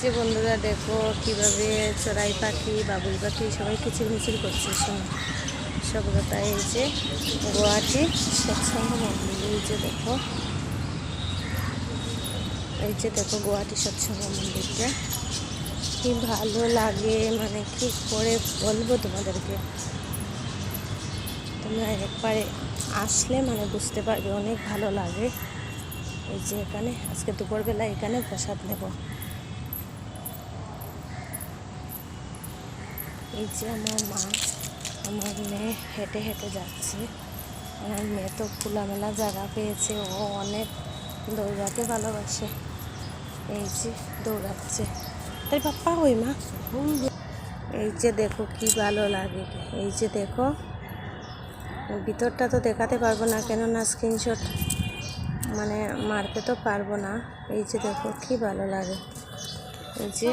যে বন্ধুরা দেখো কিভাবে চড়াই পাখি বাবুই পাখি সবাই কিচিরমিচির করছে শোনো সবকথা। এই যে গুয়াহাটি সৎসঙ্গ মন্দির, এই যে দেখো গুয়াহাটি সৎসঙ্গ মন্দিরটা কি ভালো লাগে, মানে কি করে বলবো তোমাদেরকে। তোমরা একবারে আসলে মানে বুঝতে পারবে, অনেক ভালো লাগে। এই যে এখানে আজকে দুপুরবেলা এখানে প্রসাদ নেব। এই যে আমার মা আমার মেয়ে হেঁটে হেঁটে যাচ্ছে। আমার মেয়ে তো খোলামেলা জায়গা পেয়েছে, ও অনেক দৌড়াতে ভালোবাসে। এই যে দৌড়াচ্ছে, তাই পাপ্পা হই মা। এই যে দেখো কি ভালো লাগে, এই যে দেখো ভিতরটা তো দেখাতে পারবো না, কেননা স্ক্রিনশট মানে মারতে তো পারবো না। এই যে দেখো কি ভালো লাগে। এই যে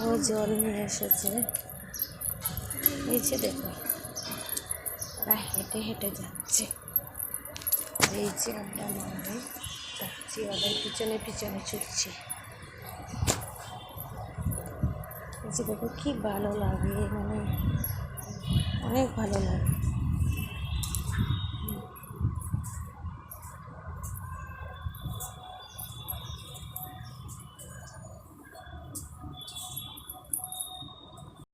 ও জল নিয়ে এসেছে। এই যে দেখো ওরা হেঁটে হেঁটে যাচ্ছে। এই যে আমরা মারে যাচ্ছি, ওদের পিছনে পিছনে ছুটছি। এই যে দেখো কি ভালো লাগে, মানে অনেক ভালো লাগে।